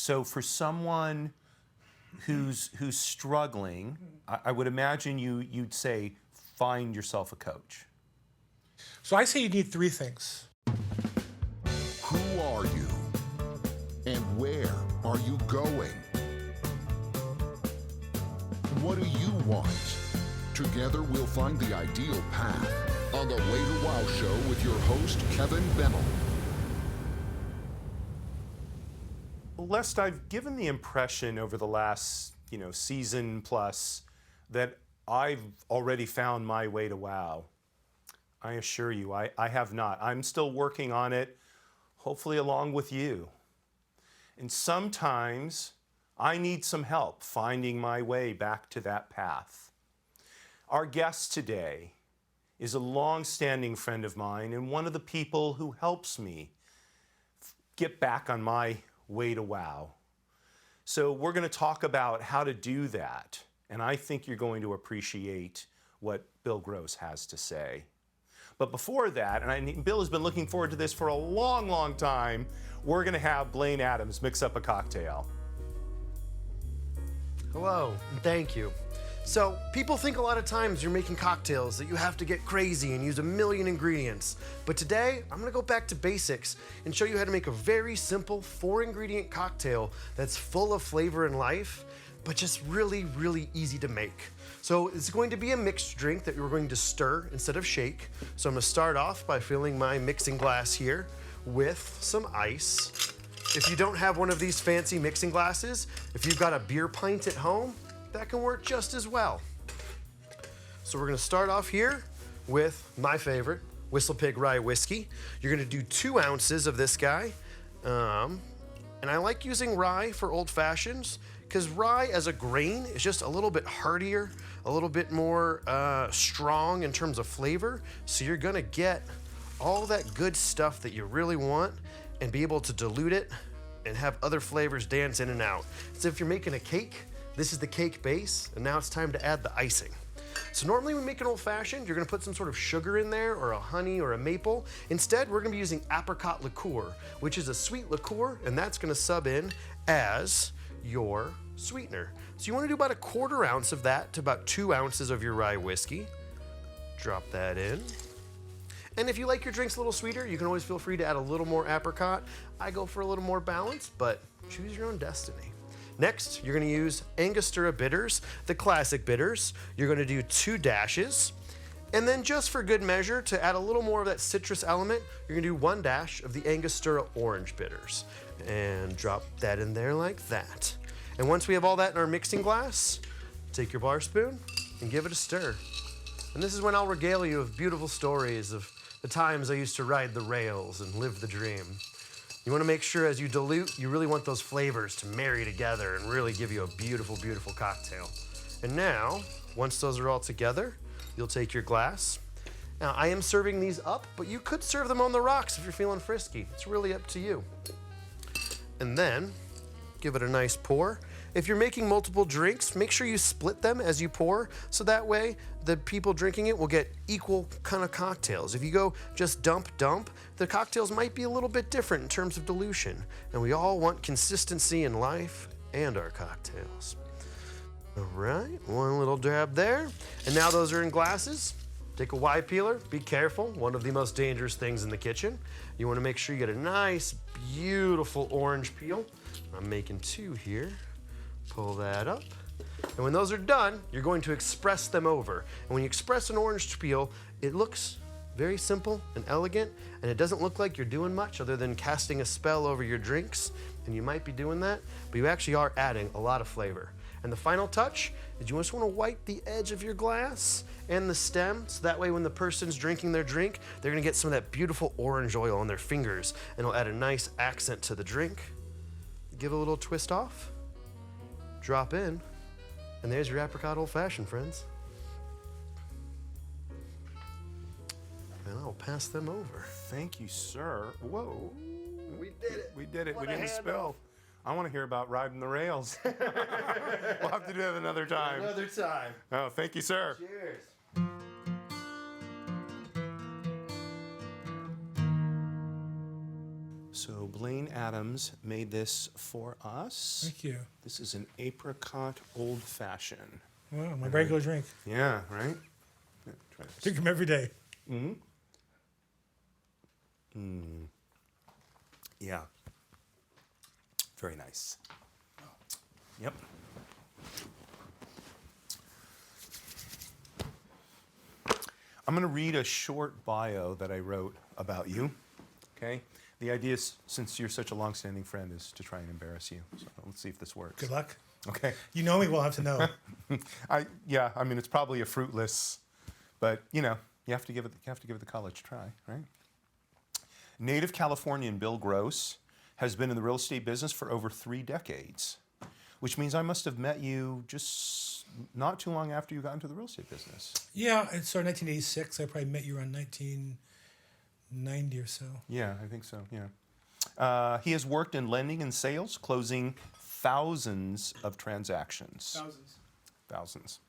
So for someone who's struggling, I would imagine you'd say find yourself a coach. So I say you need three things. Who are you? And where are you going? What do you want? Together we'll find the ideal path on the Way to Wow Show with your host, Kevin Bennell. Lest I've given the impression over the last, season plus that I've already found my way to wow. I assure you, I have not. I'm still working on it, hopefully along with you. And sometimes I need some help finding my way back to that path. Our guest today is a long-standing friend of mine and one of the people who helps me get back on my way to wow. So we're going to talk about how to do that, and I think you're going to appreciate what Bill Gross has to say. But before that, and Bill has been looking forward to this for a long, long time, we're going to have Blaine Adams mix up a cocktail. Hello, and thank you. So, people think a lot of times you're making cocktails that you have to get crazy and use a million ingredients. But today, I'm gonna go back to basics and show you how to make a very simple 4-ingredient cocktail that's full of flavor and life, but just really, really easy to make. So it's going to be a mixed drink that we're going to stir instead of shake. So I'm gonna start off by filling my mixing glass here with some ice. If you don't have one of these fancy mixing glasses, if you've got a beer pint at home, that can work just as well. So we're gonna start off here with my favorite, Whistlepig Rye Whiskey. You're gonna do 2 ounces of this guy. And I like using rye for old fashions because rye as a grain is just a little bit heartier, a little bit more strong in terms of flavor. So you're gonna get all that good stuff that you really want and be able to dilute it and have other flavors dance in and out. So if you're making a cake, this is the cake base, and now it's time to add the icing. So normally when we make an old fashioned, you're gonna put some sort of sugar in there or a honey or a maple. Instead, we're gonna be using apricot liqueur, which is a sweet liqueur, and that's gonna sub in as your sweetener. So you wanna do about a 1/4 ounce of that to about 2 ounces of your rye whiskey. Drop that in. And if you like your drinks a little sweeter, you can always feel free to add a little more apricot. I go for a little more balance, but choose your own destiny. Next, you're gonna use Angustura bitters, the classic bitters. You're gonna do 2 dashes. And then just for good measure, to add a little more of that citrus element, you're gonna do 1 dash of the Angustura orange bitters. And drop that in there like that. And once we have all that in our mixing glass, take your bar spoon and give it a stir. And this is when I'll regale you of beautiful stories of the times I used to ride the rails and live the dream. You wanna make sure as you dilute, you really want those flavors to marry together and really give you a beautiful, beautiful cocktail. And now, once those are all together, you'll take your glass. Now, I am serving these up, but you could serve them on the rocks if you're feeling frisky. It's really up to you. And then, give it a nice pour. If you're making multiple drinks, make sure you split them as you pour, so that way the people drinking it will get equal kind of cocktails. If you go just dump, the cocktails might be a little bit different in terms of dilution. And we all want consistency in life and our cocktails. All right, 1 little dab there. And now those are in glasses. Take a Y peeler, be careful, one of the most dangerous things in the kitchen. You wanna make sure you get a nice, beautiful orange peel. I'm making 2 here. Pull that up. And when those are done, you're going to express them over. And when you express an orange peel, it looks very simple and elegant, and it doesn't look like you're doing much other than casting a spell over your drinks. And you might be doing that, but you actually are adding a lot of flavor. And the final touch is you just want to wipe the edge of your glass and the stem, so that way when the person's drinking their drink, they're gonna get some of that beautiful orange oil on their fingers, and it'll add a nice accent to the drink. Give it a little twist off. Drop in, and there's your apricot old fashioned, friends. And I'll pass them over. Thank you, sir. Whoa. We did it. We did it. What We a didn't handoff. spill. I want to hear about riding the rails. We'll have to do that another time. Another time. Oh, thank you, sir. Cheers. So Blaine Adams made this for us. Thank you. This is an apricot old fashioned. Well, my regular drink. Yeah, right? Yeah, try this. Drink them every day. Yeah. Very nice. Yep. I'm going to read a short bio that I wrote about you. Okay? The idea is, since you're such a long-standing friend, is to try and embarrass you. So let's see if this works. Good luck. Okay. You know me well enough to know. I mean, it's probably a fruitless, but you have to give it the college try, right? Native Californian Bill Gross has been in the real estate business for over 3 decades, which means I must have met you just not too long after you got into the real estate business. Yeah, it started in 1986. I probably met you around 1990 or so. Yeah, I think so, yeah. He has worked in lending and sales, closing thousands of transactions. Thousands.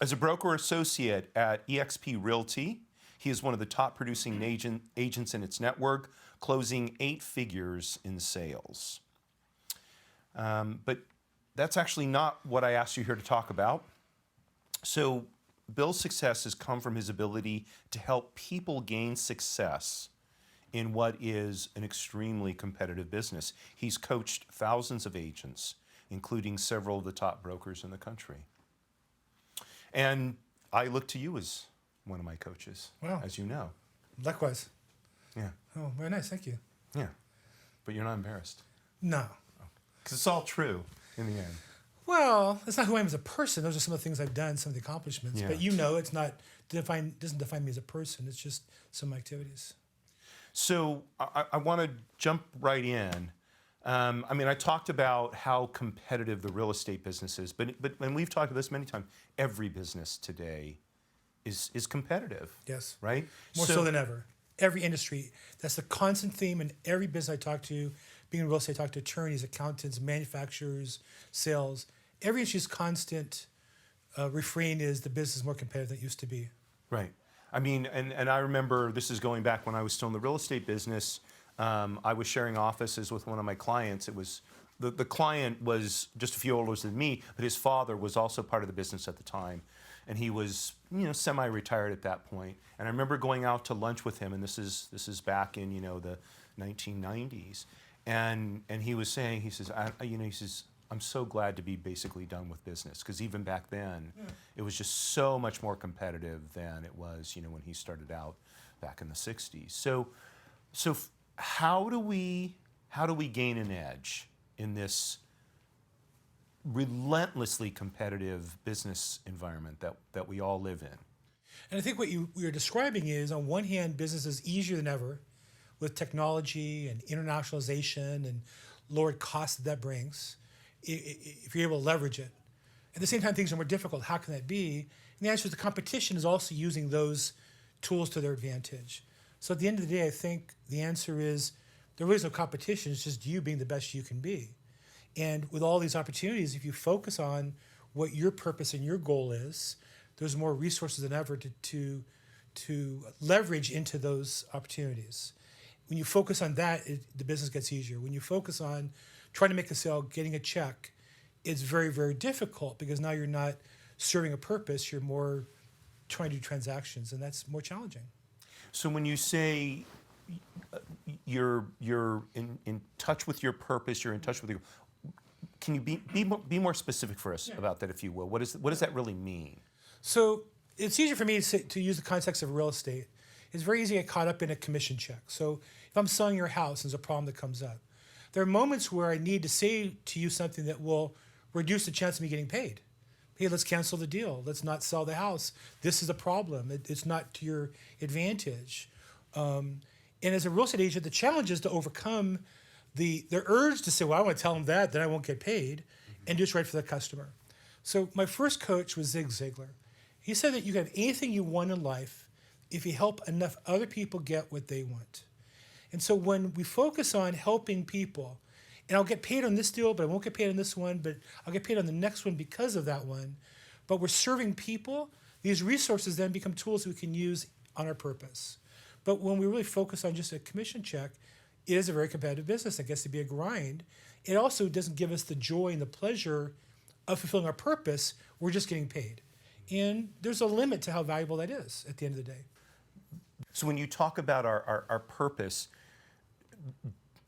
As a broker associate at eXp Realty, he is one of the top producing agents in its network, closing 8 figures in sales. But that's actually not what I asked you here to talk about. So Bill's success has come from his ability to help people gain success in what is an extremely competitive business. He's coached thousands of agents, including several of the top brokers in the country. And I look to you as one of my coaches, Wow. as you know. Likewise. Yeah, Oh, very nice. Thank you. yeah. But you're not embarrassed. No. Because it's all true in the end. Well, that's not who I am as a person. Those are some of the things I've done, some of the accomplishments. Yeah. But it's not doesn't define me as a person. It's just some activities. So I want to jump right in. I mean, I talked about how competitive the real estate business is, but and we've talked about this many times. Every business today is competitive. Yes. Right. More so than ever. Every industry. That's the constant theme in every business I talk to. Being in real estate, I talk to attorneys, accountants, manufacturers, sales. Every industry's constant refrain is the business is more competitive than it used to be. Right. I mean, and I remember this is going back when I was still in the real estate business. I was sharing offices with one of my clients. It was the client was just a few older than me, but his father was also part of the business at the time, and he was semi-retired at that point. And I remember going out to lunch with him, and this is back in the 1990s, and he was saying, he says, I'm so glad to be basically done with business, because even back then, it was just so much more competitive than it was, when he started out back in the 60s. So how do we gain an edge in this relentlessly competitive business environment that we all live in? And I think what you're describing is, on one hand, business is easier than ever with technology and internationalization and lowered costs that brings, if you're able to leverage it. At the same time, things are more difficult. How can that be? And the answer is the competition is also using those tools to their advantage. So at the end of the day, I think the answer is there is no competition. It's just you being the best you can be. And with all these opportunities, if you focus on what your purpose and your goal is, there's more resources than ever to leverage into those opportunities. When you focus on that, the business gets easier. When you focus on trying to make a sale, getting a check, it's very, very difficult, because now you're not serving a purpose, you're more trying to do transactions, and that's more challenging. So when you say you're in touch with your purpose, you're in touch with your, can you be more specific for us about that, if you will? What does that really mean? So it's easier for me to use the context of real estate. It's very easy to get caught up in a commission check. So if I'm selling your house, there's a problem that comes up. There are moments where I need to say to you something that will reduce the chance of me getting paid. Hey, let's cancel the deal. Let's not sell the house. This is a problem. It's not to your advantage. And as a real estate agent, the challenge is to overcome the urge to say, well, I want to tell them that, then I won't get paid, and do what's right for the customer. So my first coach was Zig Ziglar. He said that you can have anything you want in life if you help enough other people get what they want. And so when we focus on helping people, and I'll get paid on this deal, but I won't get paid on this one, but I'll get paid on the next one because of that one, but we're serving people, these resources then become tools that we can use on our purpose. But when we really focus on just a commission check, it is a very competitive business. It gets to be a grind. It also doesn't give us the joy and the pleasure of fulfilling our purpose. We're just getting paid. And there's a limit to how valuable that is at the end of the day. So when you talk about our purpose,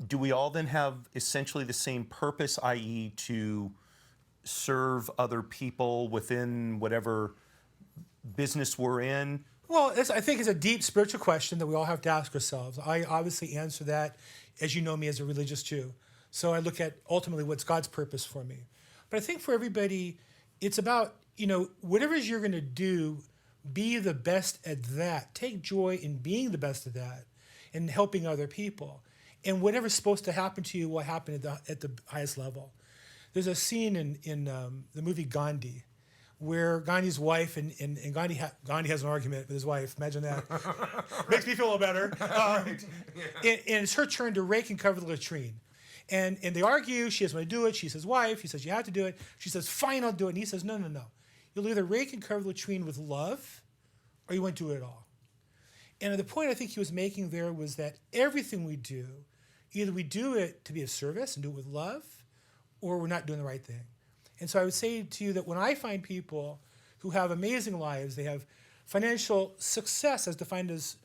do we all then have essentially the same purpose, i.e. to serve other people within whatever business we're in? Well, I think it's a deep spiritual question that we all have to ask ourselves. I obviously answer that, as you know me, as a religious Jew. So I look at ultimately what's God's purpose for me. But I think for everybody, it's about, whatever it is you're going to do, be the best at that. Take joy in being the best at that and helping other people. And whatever's supposed to happen to you will happen at the highest level. There's a scene in the movie Gandhi where Gandhi's wife, and Gandhi has an argument with his wife. Imagine that. Makes me feel a little better. And it's her turn to rake and cover the latrine. And they argue. She doesn't want to do it. She says, wife. He says, you have to do it. She says, fine, I'll do it. And he says, no. You'll either rake and cover the latrine with love, or you won't do it at all. And the point I think he was making there was that everything we do, either we do it to be of service and do it with love, or we're not doing the right thing. And so I would say to you that when I find people who have amazing lives, they have financial success as defined as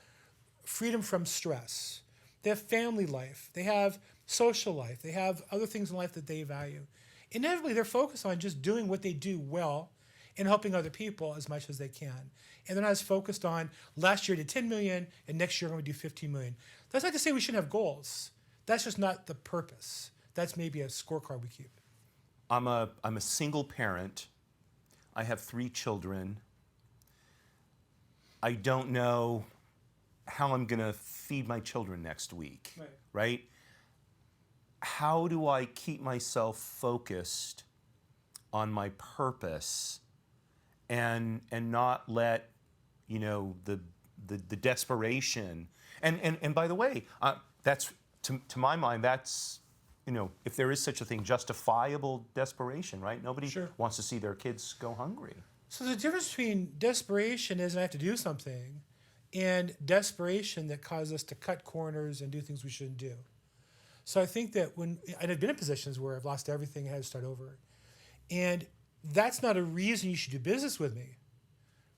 freedom from stress, they have family life, they have social life, they have other things in life that they value. Inevitably, they're focused on just doing what they do well and helping other people as much as they can. And they're not as focused on, last year I did 10 million, and next year I'm going to do 15 million. That's not to say we shouldn't have goals. That's just not the purpose. That's maybe a scorecard we keep. I'm a single parent. I have 3 children. I don't know how I'm going to feed my children next week, right? How do I keep myself focused on my purpose and not let, the desperation, and by the way, that's, to my mind, that's, if there is such a thing, justifiable desperation, right? Nobody wants to see their kids go hungry. So the difference between desperation is I have to do something, and desperation that causes us to cut corners and do things we shouldn't do. So I think that and I've been in positions where I've lost everything and had to start over. And that's not a reason you should do business with me,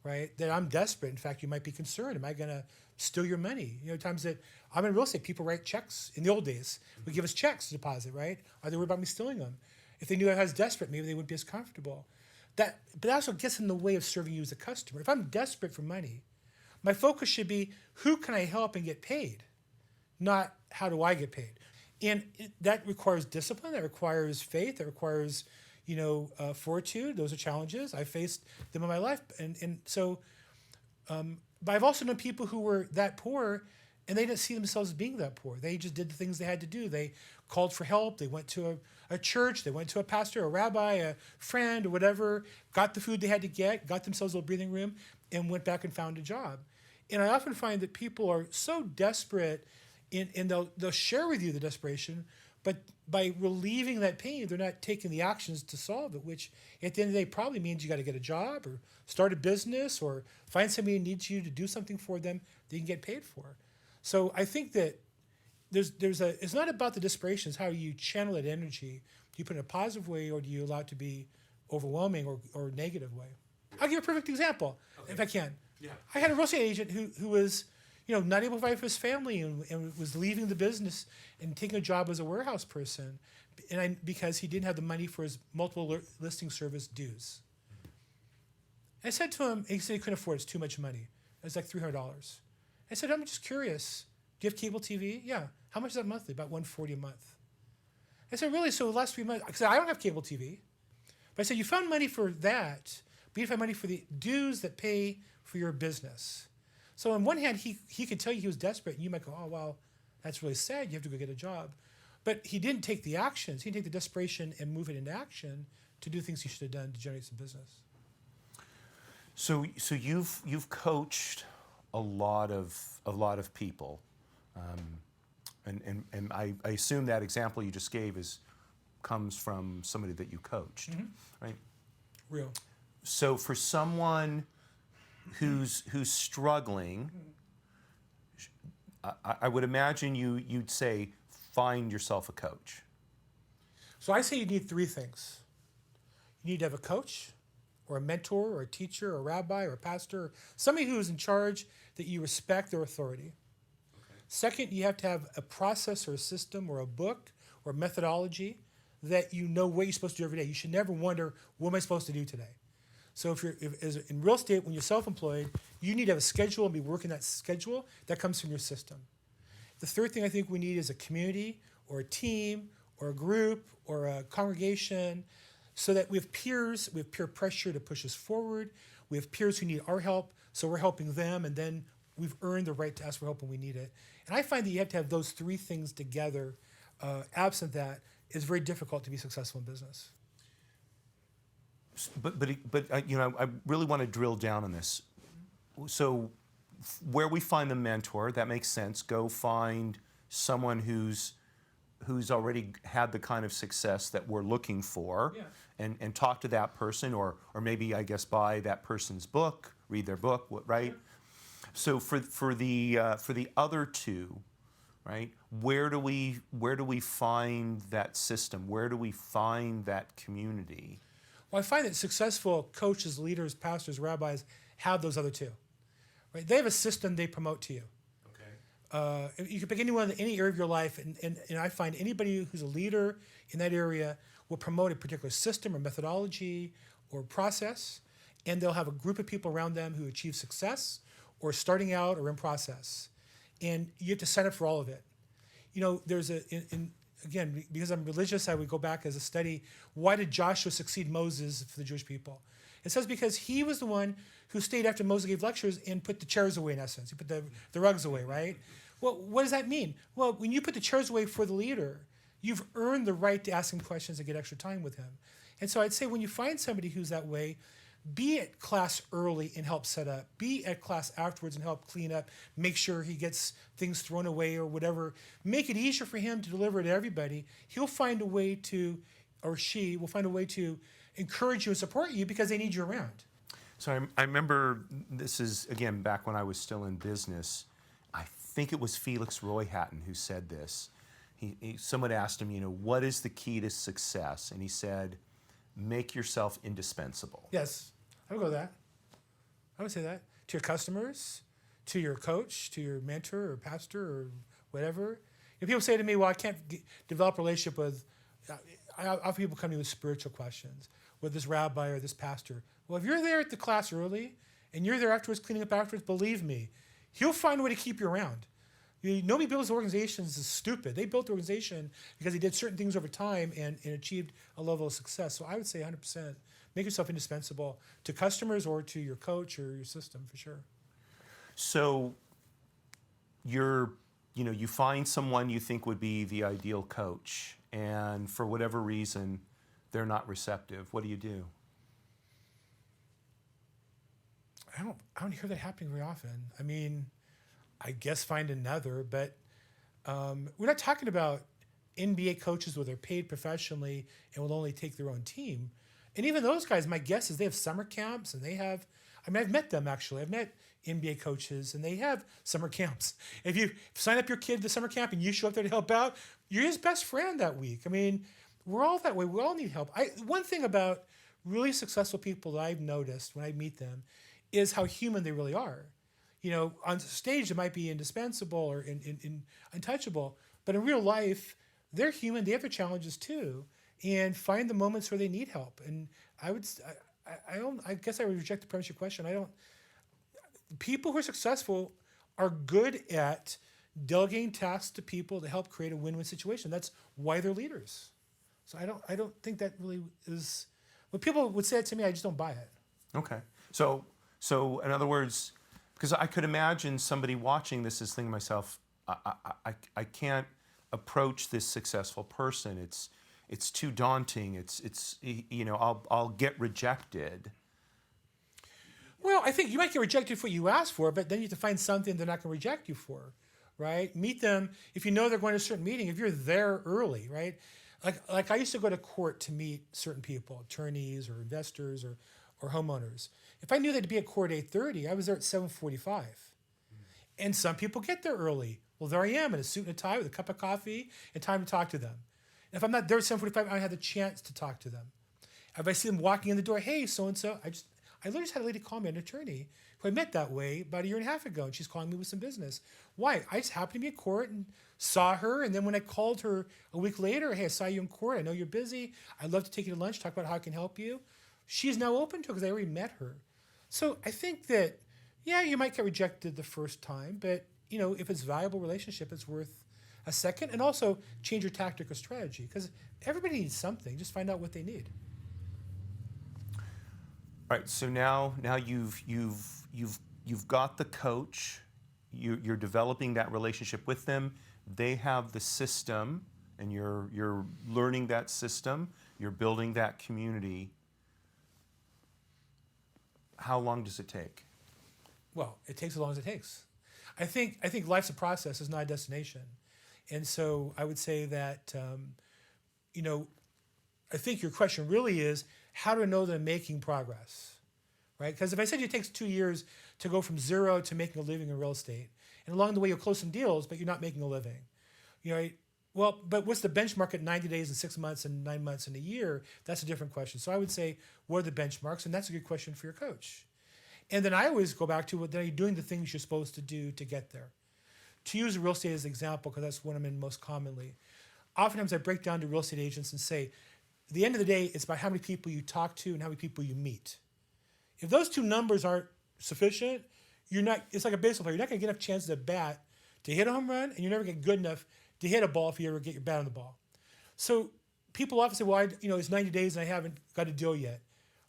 right? That I'm desperate. In fact, you might be concerned. Am I going to steal your money? Times that I'm in real estate, people write checks. In the old days, would give us checks to deposit, right? Are they worried about me stealing them? If they knew I was desperate, maybe they wouldn't be as comfortable. But that also gets in the way of serving you as a customer. If I'm desperate for money, my focus should be, who can I help and get paid? Not how do I get paid? And that requires discipline, that requires faith, that requires, fortitude. Those are challenges. I faced them in my life. And so, but I've also known people who were that poor and they didn't see themselves as being that poor. They just did the things they had to do. They called for help. They went to a church. They went to a pastor, a rabbi, a friend, or whatever, got the food they had to get, got themselves a little breathing room, and went back and found a job. And I often find that people are so desperate, and they'll share with you the desperation, but by relieving that pain, they're not taking the actions to solve it, which at the end of the day probably means you got to get a job or start a business or find somebody who needs you to do something for them that you can get paid for. So I think that it's not about the desperation, it's how you channel that energy. Do you put it in a positive way, or do you allow it to be overwhelming or negative way? I'll give you a perfect example, if I can. Yeah. I had a real estate agent who was not able to provide for his family and was leaving the business and taking a job as a warehouse person, because he didn't have the money for his multiple listing service dues. I said to him, he said he couldn't afford it, it's too much money. It was like $300. I said, I'm just curious, do you have cable TV? Yeah. How much is that monthly? About $140 a month. I said, really? So the last 3 months, I said, I don't have cable TV. But I said, you found money for that, but you didn't find money for the dues that pay for your business. So on one hand, he could tell you he was desperate, and you might go, oh, well, that's really sad. You have to go get a job. But he didn't take the actions. He didn't take the desperation and move it into action to do things he should have done to generate some business. So you've coached a lot of people, and I assume that example you just gave comes from somebody that you coached, right? Real. So for someone who's struggling, I would imagine you'd say find yourself a coach? So I say you need three things. You need to have a coach, or a mentor, or a teacher, or a rabbi, or a pastor, or somebody who is in charge that you respect their authority. Okay. Second, you have to have a process or a system or a book or methodology that you know what you're supposed to do every day. You should never wonder, what am I supposed to do today? So if in real estate, when you're self-employed, you need to have a schedule and be working that schedule. That comes from your system. The third thing I think we need is a community or a team or a group or a congregation, so that we have peers, we have peer pressure to push us forward. We have peers who need our help, so we're helping them, and then we've earned the right to ask for help when we need it. And I find that you have to have those three things together. Absent that, it's very difficult to be successful in business. But I really want to drill down on this. So where we find the mentor, that makes sense. Go find someone who's already had the kind of success that we're looking for, and talk to that person, or maybe, I guess, buy that person's book, read their book, right? Sure. So for the other two, right? Where do we find that system? Where do we find that community? Well, I find that successful coaches, leaders, pastors, rabbis have those other two, right? They have a system they promote to you. You can pick anyone in any area of your life, and I find anybody who's a leader in that area will promote a particular system or methodology or process, and they'll have a group of people around them who achieve success or starting out or in process. And you have to sign up for all of it. You know, there's again, because I'm religious, I would go back as a study, why did Joshua succeed Moses for the Jewish people? It says because he was the one who stayed after Moses gave lectures and put the chairs away, in essence. He put the rugs away, right? Well, what does that mean? Well, when you put the chairs away for the leader, you've earned the right to ask him questions and get extra time with him. And so I'd say when you find somebody who's that way, be at class early and help set up. Be at class afterwards and help clean up. Make sure he gets things thrown away or whatever. Make it easier for him to deliver to everybody. He'll find a way to, or she will find a way to encourage you and support you because they need you around. So I remember, this is, again, back when I was still in business, I think it was Felix Royhatton who said this. Someone asked him, what is the key to success? And he said, make yourself indispensable. Yes, I would go with that. I would say that. To your customers, to your coach, to your mentor or pastor or whatever. If people say to me, well, I can't develop a relationship with, I have people come to me with spiritual questions, with this rabbi or this pastor. Well, if you're there at the class early and you're there afterwards, cleaning up afterwards, believe me, he'll find a way to keep you around. Nobody builds organizations is stupid. They built the organization because they did certain things over time and achieved a level of success. So I would say 100%, make yourself indispensable to customers or to your coach or your system, for sure. So you find someone you think would be the ideal coach, and for whatever reason, they're not receptive. What do you do? I don't hear that happening very often. I mean, I guess find another, but we're not talking about NBA coaches where they're paid professionally and will only take their own team. And even those guys, my guess is they have summer camps, and they have, I've met them actually. I've met NBA coaches, and they have summer camps. If you sign up your kid to summer camp and you show up there to help out, you're his best friend that week. I mean, we're all that way. We all need help. One thing about really successful people that I've noticed when I meet them is how human they really are. On stage it might be indispensable or untouchable, but in real life, they're human. They have their challenges too, and find the moments where they need help. And I guess I would reject the premise of your question. People who are successful are good at delegating tasks to people to help create a win-win situation. That's why they're leaders. So I don't think that really is. When people would say it to me, I just don't buy it. Okay. So in other words, because I could imagine somebody watching this is thinking to myself, I can't approach this successful person. It's too daunting. I'll get rejected. Well, I think you might get rejected for what you asked for, but then you have to find something they're not going to reject you for, right? Meet them if you know they're going to a certain meeting. If you're there early, right? Like I used to go to court to meet certain people, attorneys or investors or homeowners. If I knew they'd be at court at 8:30, I was there at 7:45. And some people get there early. Well, there I am in a suit and a tie with a cup of coffee and time to talk to them. And if I'm not there at 7:45, I have the chance to talk to them. If I see them walking in the door, hey, so-and-so, I literally just had a lady call me, an attorney, who I met that way about a year and a half ago, and she's calling me with some business. Why? I just happened to be in court and saw her, and then when I called her a week later, hey, I saw you in court, I know you're busy, I'd love to take you to lunch, talk about how I can help you. She's now open to it because I already met her. So I think that, yeah, you might get rejected the first time, but if it's a valuable relationship, it's worth a second. And also change your tactic or strategy, because everybody needs something. Just find out what they need. All right, so now you've got the coach. You're developing that relationship with them. They have the system, and you're learning that system. You're building that community. How long does it take? Well, it takes as long as it takes. I think life's a process, it's not a destination. And so I would say that, I think your question really is, how do I know that I'm making progress, right? Because if I said it takes 2 years to go from zero to making a living in real estate, and along the way you'll close some deals, but you're not making a living, right? Well, but what's the benchmark at 90 days and 6 months and 9 months and a year? That's a different question. So I would say, what are the benchmarks? And that's a good question for your coach. And then I always go back to, are you doing the things you're supposed to do to get there? To use real estate as an example, because that's what I'm in most commonly. Oftentimes I break down to real estate agents and say, at the end of the day, it's about how many people you talk to and how many people you meet. If those two numbers aren't sufficient, it's like a baseball player. You're not going to get enough chances at bat to hit a home run, and you're never going to get good enough to hit a ball if you ever get your bat on the ball. So people often say, well, it's 90 days and I haven't got a deal yet.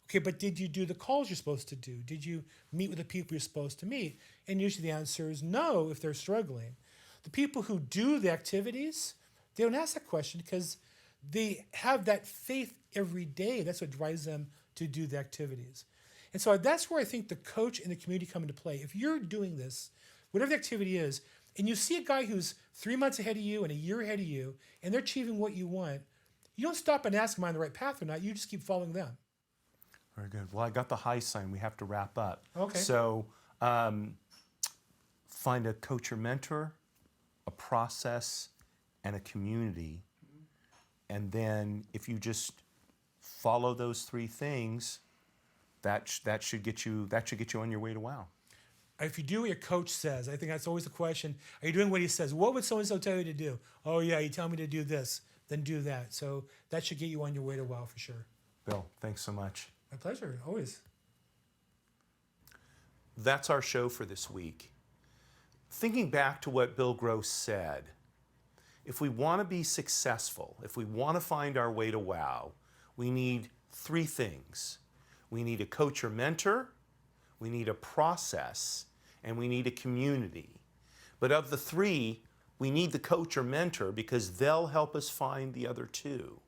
Okay, but did you do the calls you're supposed to do? Did you meet with the people you're supposed to meet? And usually the answer is no if they're struggling. The people who do the activities, they don't ask that question because they have that faith every day. That's what drives them to do the activities. And so that's where I think the coach and the community come into play. If you're doing this, whatever the activity is, and you see a guy who's 3 months ahead of you and a year ahead of you, and they're achieving what you want, you don't stop and ask them, am I on the right path or not? You just keep following them. Very good. Well, I got the high sign. We have to wrap up. Okay. So find a coach or mentor, a process, and a community. And then if you just follow those three things, that should get you on your way to wow. If you do what your coach says, I think that's always the question. Are you doing what he says? What would so-and-so tell you to do? Oh, yeah, you tell me to do this, then do that. So that should get you on your way to wow for sure. Bill, thanks so much. My pleasure, always. That's our show for this week. Thinking back to what Bill Gross said, if we want to be successful, if we want to find our way to wow, we need three things. We need a coach or mentor, we need a process, and we need a community. But of the three, we need the coach or mentor because they'll help us find the other two.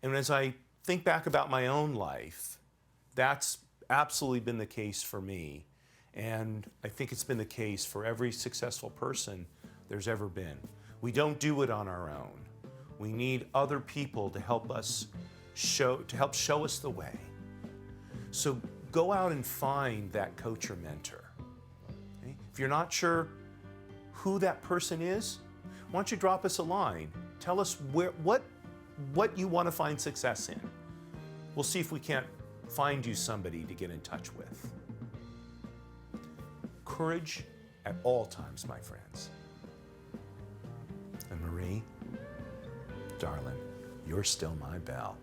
And as I think back about my own life, that's absolutely been the case for me. And I think it's been the case for every successful person there's ever been. We don't do it on our own. We need other people to help us show us the way. So go out and find that coach or mentor. Okay? If you're not sure who that person is, why don't you drop us a line? Tell us what you want to find success in. We'll see if we can't find you somebody to get in touch with. Courage at all times, my friends. And Marie, darling, you're still my belle.